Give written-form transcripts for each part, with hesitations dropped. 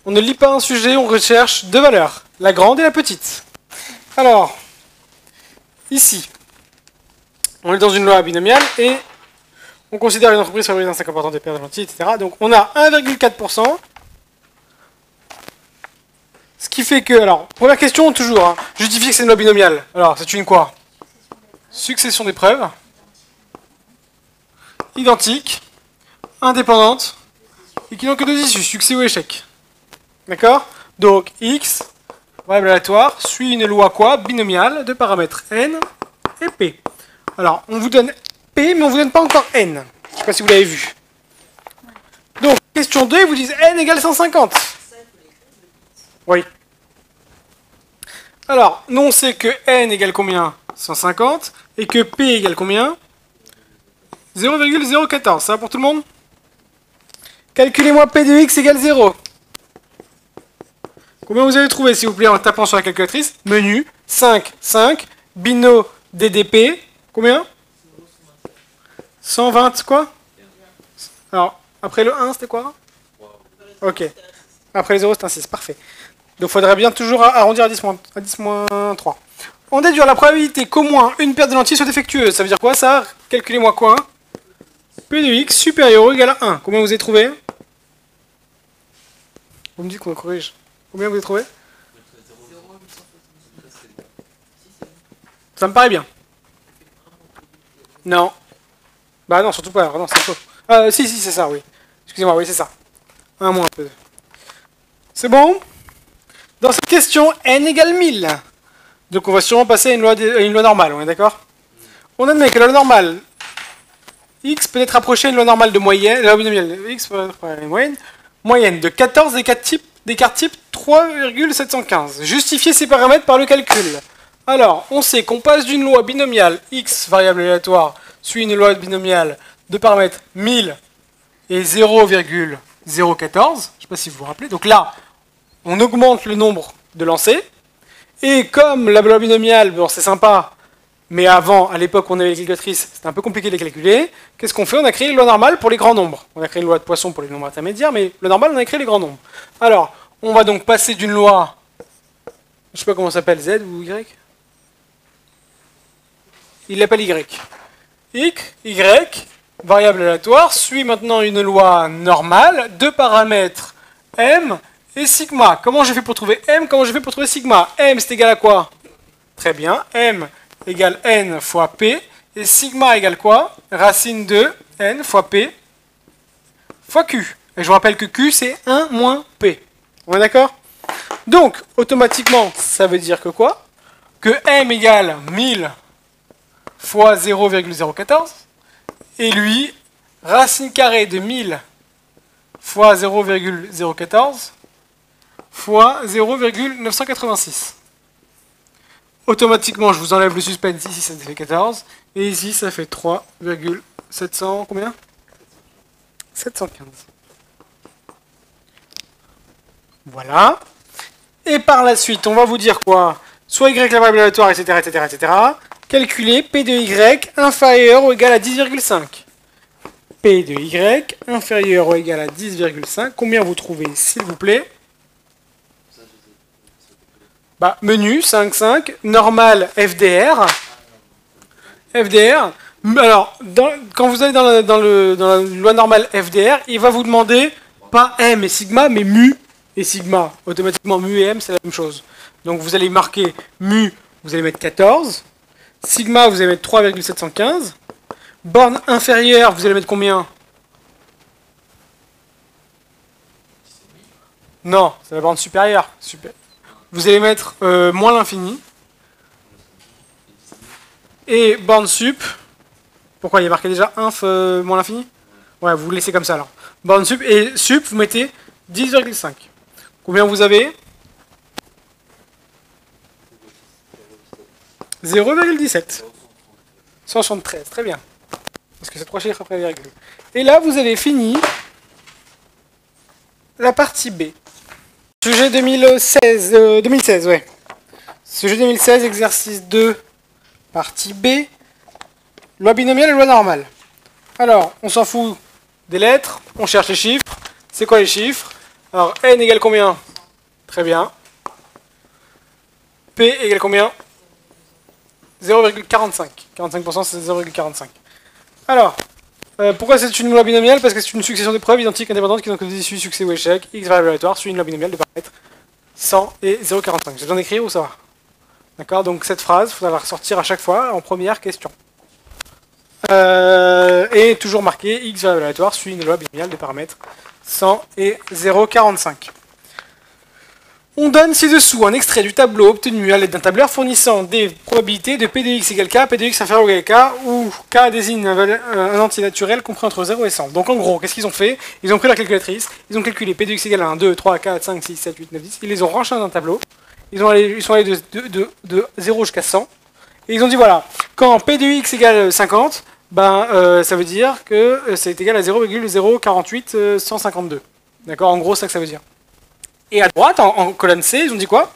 On ne lit pas un sujet, on recherche deux valeurs, la grande et la petite. Alors, ici, on est dans une loi binomiale et on considère une entreprise favorisant 50% des pertes de lentilles, etc. Donc on a 1,4%. Ce qui fait que, alors, première question toujours, hein, justifier que c'est une loi binomiale. Alors, c'est une quoi? Succession d'épreuves. Identique. Indépendante. Et qui n'ont que deux issues, succès ou échec. D'accord? Donc, X, variable aléatoire, suit une loi quoi? Binomiale de paramètres N et P. Alors, on vous donne P, mais on ne vous donne pas encore N. Je ne sais pas si vous l'avez vu. Donc, question 2, ils vous disent N égale 150. Oui. Alors, nous on sait que N égale combien? 150. Et que P égale combien? 0,014. Ça va pour tout le monde? Calculez-moi P de X égale 0. Combien vous avez trouvé, s'il vous plaît, en tapant sur la calculatrice? Menu, 5, 5. Bino, DDP. Combien? 120 quoi? Alors, après le 1, c'était quoi? Ok. Après les 0, c'est un 6. Parfait. Donc il faudrait bien toujours arrondir à 10-3. On déduit la probabilité qu'au moins une paire de lentilles soit défectueuse. Ça veut dire quoi ça? Calculez-moi quoi? P de X supérieur ou égal à 1. Combien vous avez trouvé? Vous me dites qu'on corrige. Combien vous avez trouvé? Ça me paraît bien. Non. Bah non, surtout pas. Non, c'est faux. Si, c'est ça, oui. Excusez-moi, oui, c'est ça. Un moins un peu. C'est bon? Dans cette question, n égale 1000. Donc on va sûrement passer à une loi normale, on est d'accord? On admet que la loi normale, x peut être rapprochée à une loi normale de moyenne, la binomiale x peut être une moyenne de 14 des cartes type 3,715. Justifier ces paramètres par le calcul. Alors, on sait qu'on passe d'une loi binomiale x, variable aléatoire, suit une loi binomiale de paramètres 1000 et 0,014. Je ne sais pas si vous vous rappelez. Donc là, on augmente le nombre de lancers. Et comme la loi binomiale, bon, c'est sympa, mais avant, à l'époque où on avait les calculatrices, c'était un peu compliqué de les calculer. Qu'est-ce qu'on fait? On a créé une loi normale pour les grands nombres. On a créé une loi de Poisson pour les nombres intermédiaires, mais loi normale, on a créé les grands nombres. Alors, on va donc passer d'une loi, je ne sais pas comment ça s'appelle, Z ou Y? Il l'appelle Y. Y, variable aléatoire, suit maintenant une loi normale, de paramètres M et sigma. Comment j'ai fait pour trouver M? Comment j'ai fait pour trouver sigma? M, c'est égal à quoi? Très bien. M égale N fois P. Et sigma égale quoi? Racine de N fois P fois Q. Et je vous rappelle que Q, c'est 1 moins P. On est d'accord? Donc, automatiquement, ça veut dire que quoi? Que M égale 1000 fois 0,014. Et lui, racine carrée de 1000 fois 0,014 fois 0,986. Automatiquement, je vous enlève le suspense. Ici, ça fait 14. Et ici, ça fait 3,700... Combien? 715. Voilà. Et par la suite, on va vous dire quoi? Soit y la variable aléatoire, etc., etc., etc. Calculer P de y inférieur ou égal à 10,5. P de y inférieur ou égal à 10,5. Combien vous trouvez, s'il vous plaît? Bah, menu, 5,5, normal, FDR. FDR. Alors, quand vous allez dans la loi normale FDR, il va vous demander pas M et sigma, mais mu et sigma. Automatiquement, mu et M, c'est la même chose. Donc, vous allez marquer mu, vous allez mettre 14. Sigma, vous allez mettre 3,715. Borne inférieure, vous allez mettre combien? Non, c'est la borne supérieure. Vous allez mettre moins l'infini. Et borne sup. Pourquoi il y a marqué déjà inf moins l'infini? Ouais, vous laissez comme ça alors. Borne sup et sup, vous mettez 10,5. Combien vous avez? 0,17. 173, très bien. Parce que c'est 3 chiffres après la virgule. Et là, vous avez fini la partie B. Sujet 2016, ouais. Sujet 2016, exercice 2, partie B. Loi binomiale et loi normale. Alors, on s'en fout des lettres, on cherche les chiffres. C'est quoi les chiffres? Alors, n égale combien? Très bien. P égale combien? 0,45. 45% c'est 0,45. Alors, pourquoi c'est une loi binomiale? Parce que c'est une succession de preuves identiques indépendantes qui ont comme issue succès ou échec. X variable aléatoire suit une loi binomiale de paramètres 100 et 0,45. J'ai besoin d'écrire ou ça va? D'accord? Donc cette phrase, il faudra la ressortir à chaque fois en première question. Et toujours marqué X variable aléatoire suit une loi binomiale de paramètres 100 et 0,45. On donne ci-dessous un extrait du tableau obtenu à l'aide d'un tableur fournissant des probabilités de P de x égale K, P de x inférieur ou égal à K, où K désigne un entier naturel compris entre 0 et 100. Donc en gros, qu'est-ce qu'ils ont fait? Ils ont pris la calculatrice, ils ont calculé P de x égale à 1, 2, 3, 4, 5, 6, 7, 8, 9, 10, ils les ont rangés dans un tableau, ils sont allés de 0 jusqu'à 100, et ils ont dit voilà, quand P de x égale 50, ça veut dire que c'est égal à 0,048 152. D'accord? En gros, c'est ça que ça veut dire. Et à droite, en colonne C, ils ont dit quoi?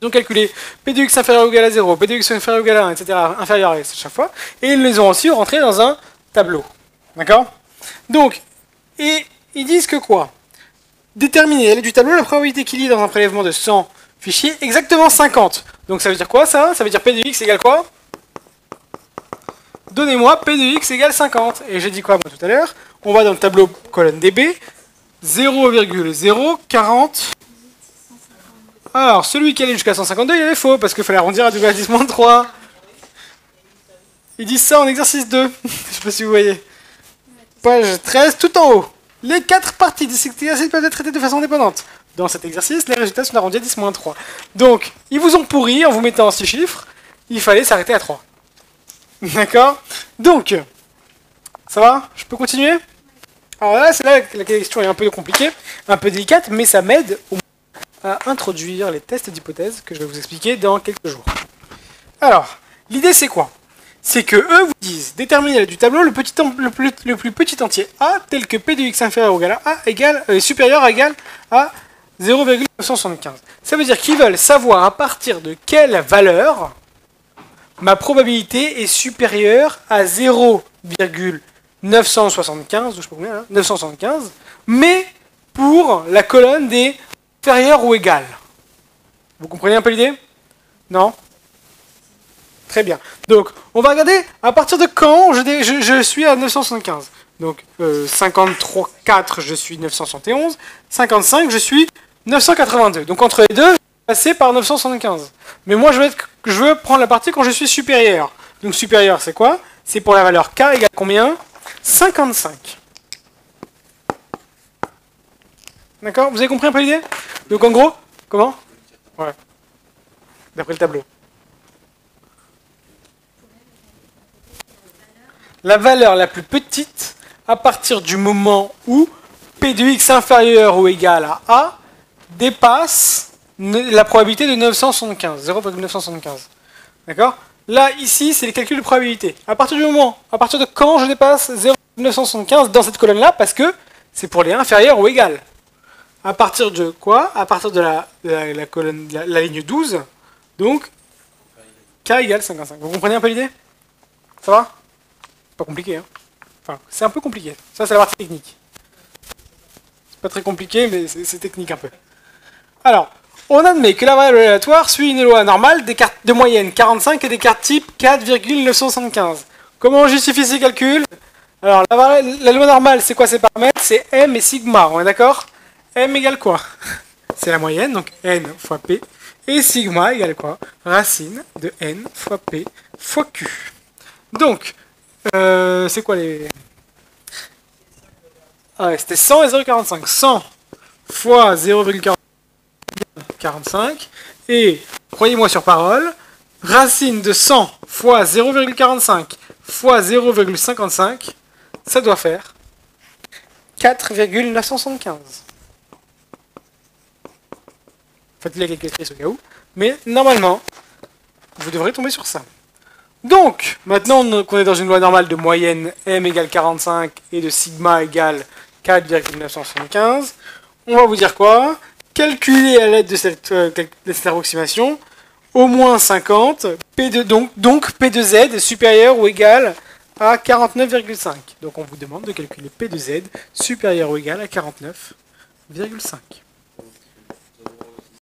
Ils ont calculé P de x inférieur ou égal à 0, P de x inférieur ou égal à 1, etc. inférieur à chaque fois. Et ils les ont aussi rentrés dans un tableau. D'accord? Donc, et ils disent que quoi? Déterminer à l'aide du tableau la probabilité qu'il y ait dans un prélèvement de 100 fichiers exactement 50. Donc ça veut dire quoi ça? Ça veut dire P de x égale quoi? Donnez-moi P de x égale 50. Et j'ai dit quoi moi tout à l'heure? On va dans le tableau colonne DB. 0,040. Alors, celui qui allait jusqu'à 152, il avait faux, parce qu'il fallait arrondir à 2,10-3. Ils disent ça en exercice 2. Je sais pas si vous voyez. Page 13, tout en haut. Les 4 parties de cet exercice peuvent être traitées de façon indépendante. Dans cet exercice, les résultats sont arrondis à 10-3. Donc, ils vous ont pourri en vous mettant en 6 chiffres. Il fallait s'arrêter à 3. D'accord? Donc, ça va? Je peux continuer? Alors là, c'est là que la question est un peu compliquée, un peu délicate, mais ça m'aide à introduire les tests d'hypothèse que je vais vous expliquer dans quelques jours. Alors, l'idée c'est quoi? C'est que eux vous disent, déterminer du tableau le plus petit entier A, tel que P de x inférieur ou égal à A, supérieur à égal à 0,975. Ça veut dire qu'ils veulent savoir à partir de quelle valeur ma probabilité est supérieure à 0,975, je sais pas combien, hein, 975, mais pour la colonne des inférieurs ou égales. Vous comprenez un peu l'idée? Non? Très bien. Donc, on va regarder à partir de quand je suis à 975. Donc, 53,4, je suis 971. 55, je suis 982. Donc, entre les deux, je vais passer par 975. Mais moi, je veux prendre la partie quand je suis supérieur. Donc, supérieur, c'est quoi? C'est pour la valeur K égale combien? 55. D'accord? Vous avez compris un peu l'idée? Donc, en gros, comment? Ouais. D'après le tableau. La valeur la plus petite à partir du moment où P de x inférieur ou égal à A dépasse la probabilité de 975, 0,975. D'accord? Là, ici, c'est les calculs de probabilité. À partir de quand je dépasse 0,975 dans cette colonne-là, parce que c'est pour les inférieurs ou égales. À partir de quoi? À partir de la colonne, la ligne 12, donc K égale 55. Vous comprenez un peu l'idée? Ça va? Pas compliqué, hein. Enfin, c'est un peu compliqué. Ça, c'est la partie technique. C'est pas très compliqué, mais c'est technique un peu. Alors, on admet que la variable aléatoire suit une loi normale des cartes de moyenne 45 et des cartes type 4,975. Comment on justifie ces calculs? Alors, la loi normale, c'est quoi ces paramètres? C'est M et sigma, on est d'accord? M égale quoi? C'est la moyenne, donc N fois P. Et sigma égale quoi? Racine de N fois P fois Q. Donc, c'est quoi les... Ah ouais, c'était 100 et 0,45. 100 fois 0,45. Et, croyez-moi sur parole, racine de 100 fois 0,45 fois 0,55, ça doit faire 4,975. Faites-le la calculatrice au cas où. Mais normalement, vous devrez tomber sur ça. Donc, maintenant qu'on est dans une loi normale de moyenne M égale 45 et de sigma égale 4,975, on va vous dire quoi? Calculer à l'aide de cette approximation au moins 50, donc P de Z est supérieur ou égal à 49,5. Donc on vous demande de calculer P de Z supérieur ou égal à 49,5. virgule 5.